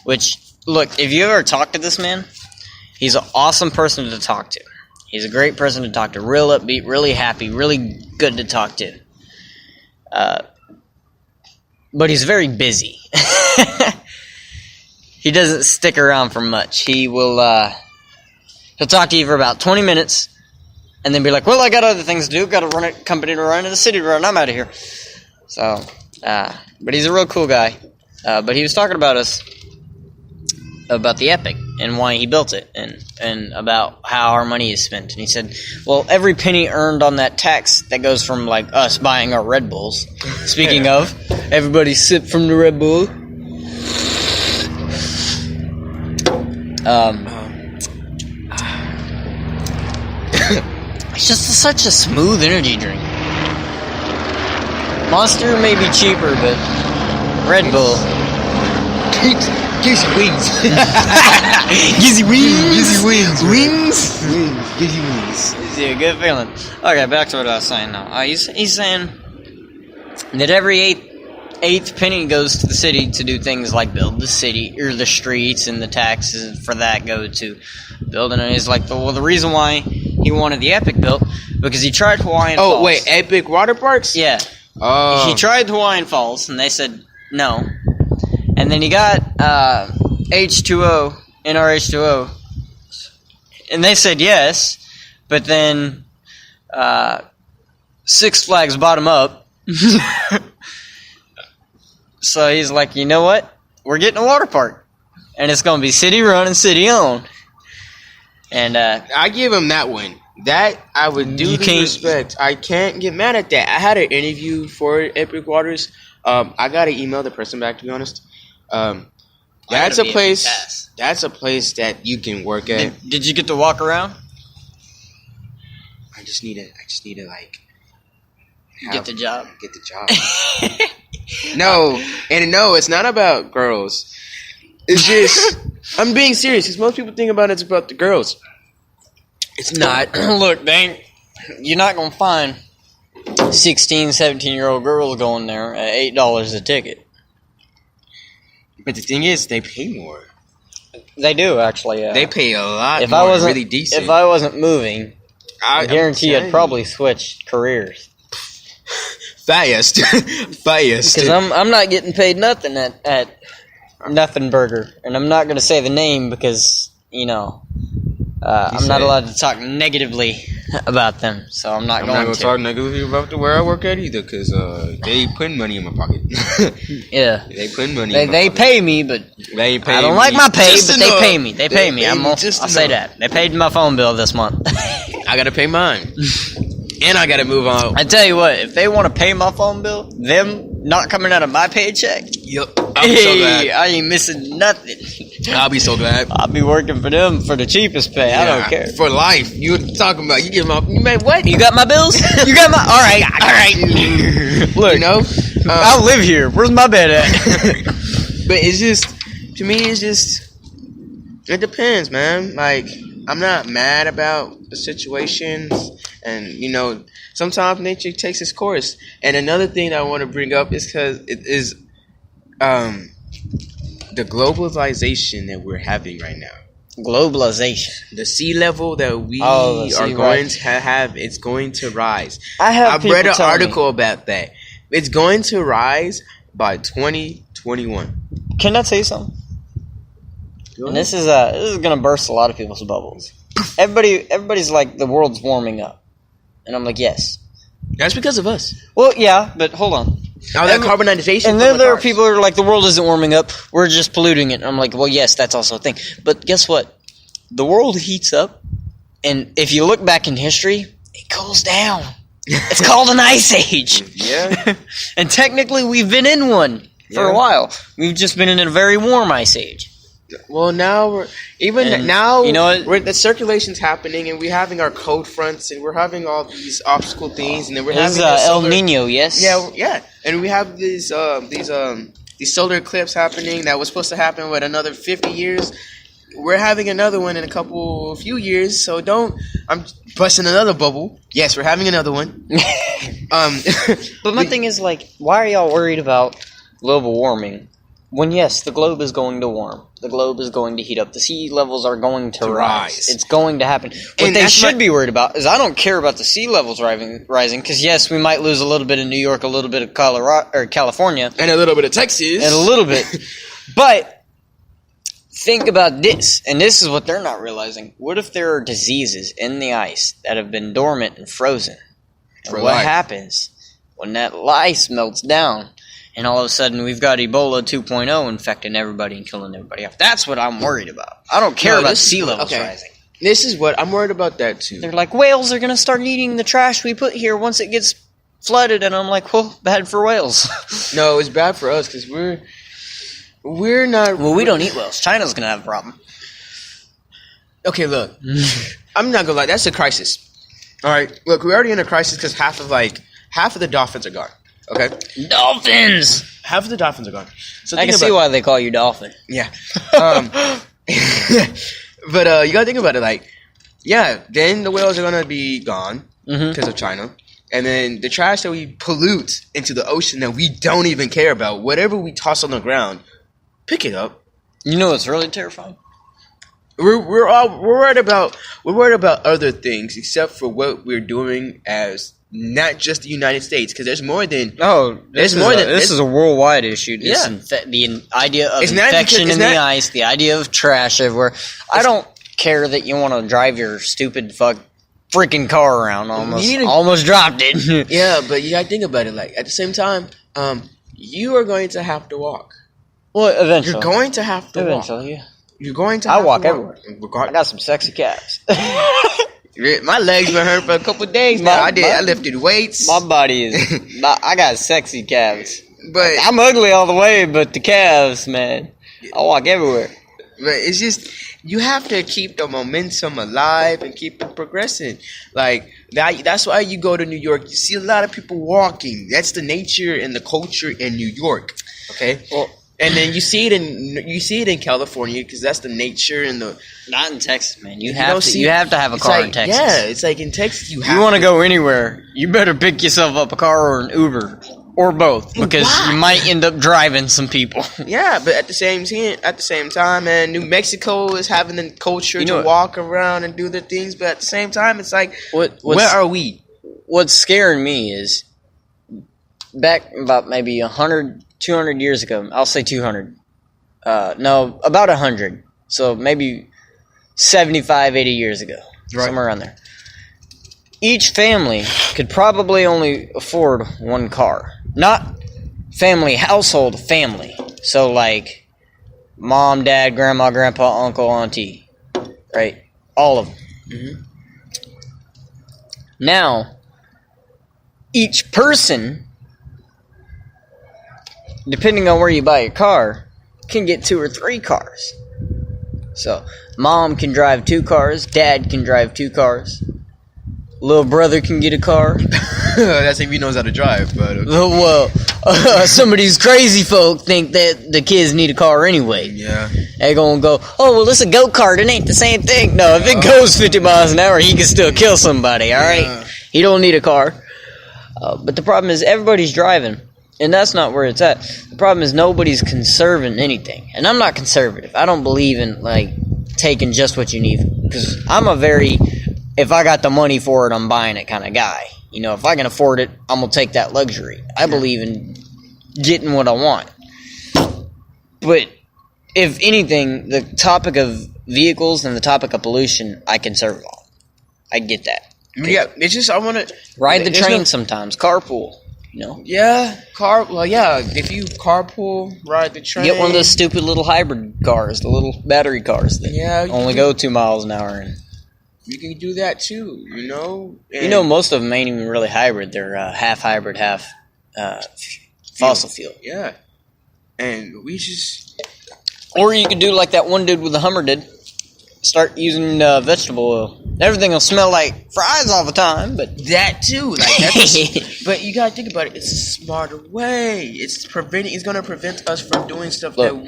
Which, look, if you ever talk to this man, he's an awesome person to talk to. He's a great person to talk to. Real upbeat, really happy, really good to talk to. But he's very busy. He doesn't stick around for much. He'll talk to you for about 20 minutes, and then be like, well, I got other things to do. Got to run a company to run, and a city to run. I'm out of here. So, but he's a real cool guy. But he was talking about the Epic and why he built it, and about how our money is spent. And he said, well, every penny earned on that tax that goes from, like, us buying our Red Bulls. Speaking of, everybody sip from the Red Bull. It's just such a smooth energy drink. Monster may be cheaper, but Red Bull gives you wings. gives you wings. Gives you wings. Wings. Gives you wings. Gives you a good feeling. Okay, back to what I was saying now. He's saying that every eighth penny goes to the city to do things like build the city or the streets, and the taxes for that go to building. And he's like, well, the reason why he wanted the Epic built because he tried Hawaiian Falls. Oh wait, Epic water parks? Yeah. He tried Hawaiian Falls, and they said no. And then he got H2O, NRH2O, and they said yes. But then Six Flags bought him up. So he's like, you know what? We're getting a water park. And it's going to be city run and city owned. And I give him that one. That I would do the respect. I can't get mad at that. I had an interview for Epic Waters. I got to email the person back, to be honest. That's a place. That's a place that you can work at. Did you get to walk around? I just need to like get the job. Get the job. No, it's not about girls. It's just I'm being serious because most people think about it's about the girls. It's not. Look, you're not gonna find 16, 17-year-old girls going there at $8 a ticket. But the thing is, they pay more. They do, actually. They pay a lot if more. I wasn't, really decent. If I wasn't moving, I guarantee I'd probably switch careers. Fast. Because I'm not getting paid nothing at Nothing Burger. And I'm not going to say the name because, I'm not allowed to talk negatively about them. So I'm not going to talk negatively about where I work at either because they putting money in my pocket. Yeah. They putting money in my They pocket. pay me, but they pay I don't like my pay, but they pay me. They pay me. I'll say that. They paid my phone bill this month. I got to pay mine. And I gotta move on. I tell you what, if they want to pay my phone bill, them not coming out of my paycheck, yep, I'll be so glad. I ain't missing nothing. I'll be so glad. I'll be working for them for the cheapest pay. I don't care. For life. You talking about, you give my, you made what? You got my bills? You got my, all right. Look, I'll live here. Where's my bed at? But it's just, to me, it's just, it depends, man. Like, I'm not mad about the situations. And, sometimes nature takes its course. And another thing that I want to bring up is because it is the globalization that we're having right now. Globalization. The sea level that we are going to have, it's going to rise. I've read an article about that. It's going to rise by 2021. Can I say something? And this is going to burst a lot of people's bubbles. Everybody's like, the world's warming up. And I'm like, yes. That's because of us. Well, yeah, but hold on. Oh, that carbonization. And then there are people who are like, the world isn't warming up. We're just polluting it. And I'm like, well, yes, that's also a thing. But guess what? The world heats up. And if you look back in history, it cools down. It's called an ice age. Yeah. And technically, we've been in one for a while. We've just been in a very warm ice age. Well, now we're the circulation's happening, and we're having our cold fronts, and we're having all these obstacle things, and then we're having El Nino, yes. Yeah, and we have these solar eclipse happening that was supposed to happen with another 50 years. We're having another one in a few years, so I'm busting another bubble. Yes, we're having another one. But my thing is, like, why are y'all worried about global warming when, yes, the globe is going to warm. The globe is going to heat up. The sea levels are going to rise. It's going to happen. What And they that's should be worried about is I don't care about the sea levels rising because, yes, we might lose a little bit of New York, a little bit of Colorado or California, And a little bit of Texas. and a little bit. But think about this, and this is what they're not realizing. What if there are diseases in the ice that have been dormant and frozen? And For what life. happens when that ice melts down? And all of a sudden, we've got Ebola 2.0 infecting everybody and killing everybody off. That's what I'm worried about. I don't care No, about this is- sea levels okay. rising. This is what I'm worried about that too. They're like, whales are going to start eating the trash we put here once it gets flooded. And I'm like, well, bad for whales. No, it's bad for us because we're not. Well, we don't eat whales. China's going to have a problem. Okay, look, I'm not gonna lie. That's a crisis. All right, look, we're already in a crisis because half of the dolphins are gone. Okay, Dolphins! half of the dolphins are gone. So I think can see about- why they call you Dolphin. Yeah. But you gotta think about it. Like, yeah, then the whales are gonna be gone Mm-hmm. because of China, and then the trash that we pollute into the ocean that we don't even care about, whatever we toss on the ground, pick it up. You know what's really terrifying? We're worried about other things except for what we're doing as not just the United States, because there's more than Oh, There's more than- this is a worldwide issue. This Yeah. the idea of It's not infection because- in it's the not- ice, the idea of trash everywhere. I don't care that you want to drive your stupid freaking car around. You need to- Almost dropped it. yeah, but you gotta think about it. Like at the same time, you are going to have to walk. Well, eventually. You're going to have to walk. Eventually, yeah. You're going to. I have walk to everywhere. I got some sexy calves. My legs been hurt for a couple of days now. I lifted weights, My body is. I got sexy calves. but I'm ugly all the way, but the calves, man. I walk everywhere. it's just you have to keep the momentum alive and keep it progressing. Like that's why you go to New York. You see a lot of people walking. That's the nature and the culture in New York. Okay. Well, And then you see it in California because that's the nature and the. not in Texas, man. You don't have to. see- You have to have a it's car like- in Texas. Yeah, it's like in Texas you have. You want to go anywhere, you better pick yourself up a car or an Uber or both, because Why? you might end up driving some people. Yeah, but at the same time, man, New Mexico is having the culture You know to what? walk around and do their things, but at the same time, it's like, What's where are we? What's scaring me is back about maybe 100, 200 years ago. I'll say 200. No, about 100. So maybe 75, 80 years ago, Right. somewhere around there. Each family could probably only afford one car. Not family, household, family. So like mom, dad, grandma, grandpa, uncle, auntie, right? All of them. Mhm. Now, each person, depending on where you buy your car, can get 2 or 3 cars. So, mom can drive 2 cars, dad can drive 2 cars, little brother can get a car. That's if he knows how to drive, but Well, some of these crazy folk think that the kids need a car anyway. yeah. They gonna go, oh, well, it's a go-kart, it ain't the same thing. No, if it goes 50 miles an hour, he can still kill somebody, alright? Yeah. He don't need a car. But the problem is everybody's driving, and that's not where it's at. The problem is nobody's conserving anything. And I'm not conservative. I don't believe in, like, taking just what you need. Because I'm a very, if I got the money for it, I'm buying it kind of guy. You know, if I can afford it, I'm going to take that luxury. I believe in getting what I want. But if anything, the topic of vehicles and the topic of pollution, I can serve on. I get that. Yeah, it's just I want to Ride the train sometimes. Carpool. You know, Yeah, if you carpool, ride the train. get one of those stupid little hybrid cars, the little battery cars that Yeah, you only can- go 2 miles an hour. And You can do that too, you know. you know, most of them ain't even really hybrid. They're half hybrid, half fossil fuel. Yeah, and we just Or you could do like that one dude with the Hummer did. Start using vegetable oil. Everything will smell like fries all the time, but that too. Like that's, but you gotta think about it. It's a smarter way. It's gonna prevent us from doing stuff Look.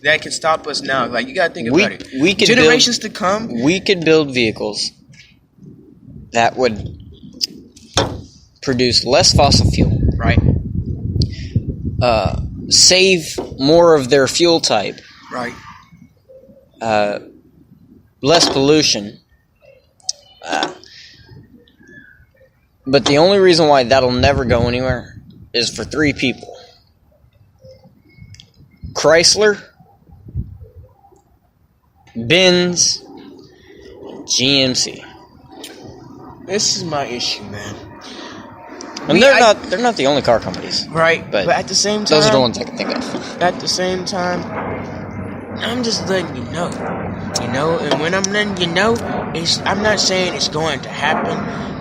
that can stop us now. Like you gotta think about it. we could Generations to come. we could build vehicles that would produce less fossil fuel, Right. save more of their fuel type, Right. less pollution. But the only reason why that'll never go anywhere is for three people: Chrysler, Benz, GMC. This is my issue, man. And they're not the only car companies. Right, But but at the same time, Those are the ones I can think of. At the same time, I'm just letting you know, and when I'm letting you know, I'm not saying it's going to happen,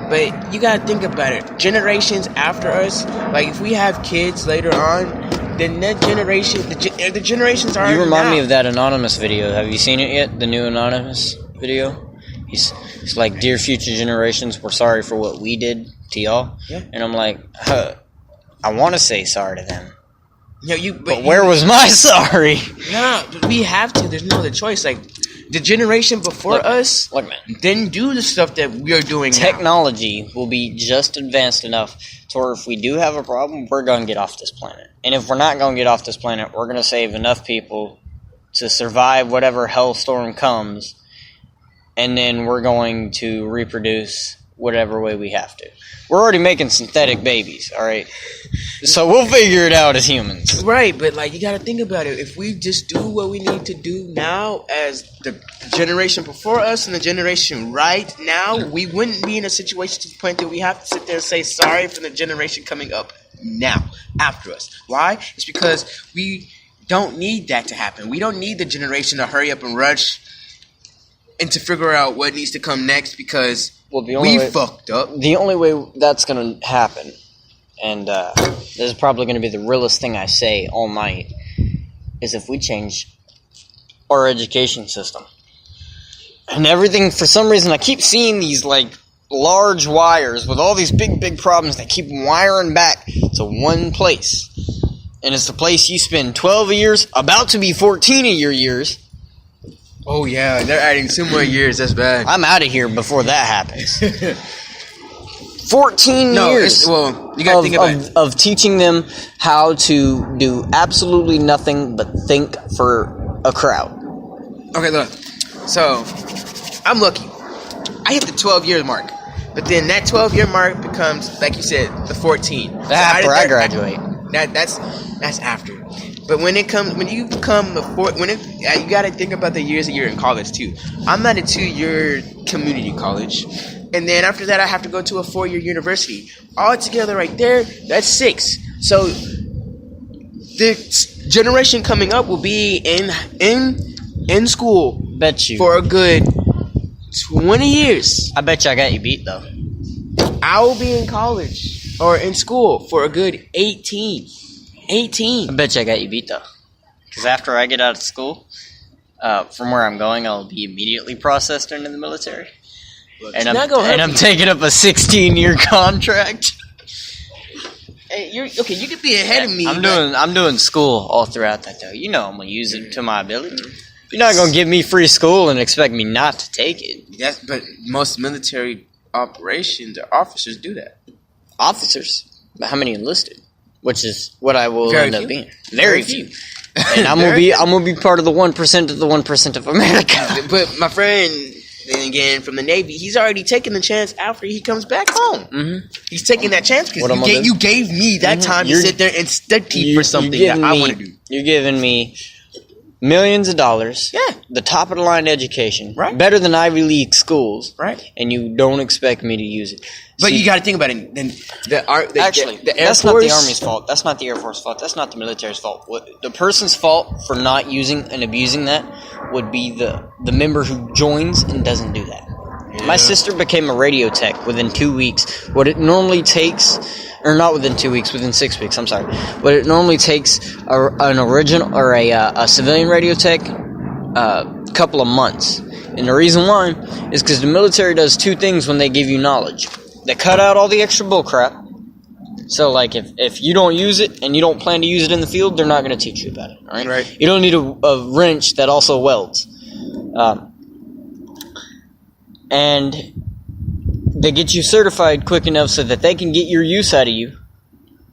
but you gotta think about it. Generations after us, like if we have kids later on, then that generation, the generations are. You remind me of that Anonymous video. Have you seen it yet? The new Anonymous video? He's like, "Dear future generations, we're sorry for what we did to y'all." Yeah. And I'm like, I want to say sorry to them. But Where was my sorry? No, we have to. There's no other choice. Like the generation before us Look, man. didn't do the stuff that we are doing now. Technology will be just advanced enough to where if we do have a problem, we're going to get off this planet. And if we're not going to get off this planet, we're going to save enough people to survive whatever hellstorm comes, and then we're going to reproduce whatever way we have to. We're already making synthetic babies, all right? So we'll figure it out as humans. Right, but like you got to think about it. If we just do what we need to do now, as the generation before us and the generation right now, we wouldn't be in a situation to the point that we have to sit there and say sorry for the generation coming up now after us. Why? It's because we don't need that to happen. We don't need the generation to hurry up and rush and to figure out what needs to come next because fucked up. The only way that's going to happen, and this is probably going to be the realest thing I say all night, is if we change our education system. And everything, for some reason, I keep seeing these, like, large wires with all these big problems that keep wiring back to one place. And it's the place you spend 12 years, about to be 14 of your years. Oh, yeah, they're adding 2 more years. That's bad. I'm out of here before that happens. 14 years you gotta think about it. Of teaching them how to do absolutely nothing but think for a crowd. Okay, look. So, I'm lucky. I hit the 12-year mark. But then that 12-year mark becomes, like you said, the 14. After I graduate. That's after. But when you become you got to think about the years that you're in college too. I'm at a 2-year community college, and then after that I have to go to a 4-year university. All together, right there, that's 6. So the generation coming up will be in school. Bet you for a good 20 years. I bet you I got you beat though. I will be in college or in school for a good 18. I bet you I got you beat though. Because after I get out of school, from where I'm going, I'll be immediately processed into the military. Look, and I'm taking up a 16-year contract. Hey, you could be ahead of me. I'm doing school all throughout that though. You know I'm gonna use it to my ability. You're not gonna give me free school and expect me not to take it. Yes, but most military operations or officers do that. Officers? But how many enlisted? Which is what I will end up being. Very few. And I'm gonna be part of the 1% of the 1% of America. But my friend, then again, from the Navy, he's already taken the chance after he comes back home. Mm-hmm. He's taking that chance because you gave me that time to sit there and study for something that I want to do. You're giving me millions of dollars. Yeah. The top of the line education. Right. Better than Ivy League schools. Right. And you don't expect me to use it. But you got to think about it. Then the Air that's Force, not the Army's fault. That's not the Air Force's fault. That's not the military's fault. The person's fault for not using and abusing that would be the member who joins and doesn't do that. Yeah. My sister became a radio tech within 2 weeks. What it normally takes, or not within 2 weeks, within 6 weeks. I'm sorry. What it normally takes an original or a civilian radio tech, couple of months. And the reason why is because the military does 2 things when they give you knowledge. They cut out all the extra bullcrap. So, like, if you don't use it and you don't plan to use it in the field, they're not going to teach you about it. All right? Right. You don't need a wrench that also welds. And they get you certified quick enough so that they can get your use out of you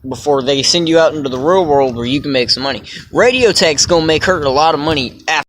before they send you out into the real world where you can make some money. Radio Tech's gonna make her a lot of money after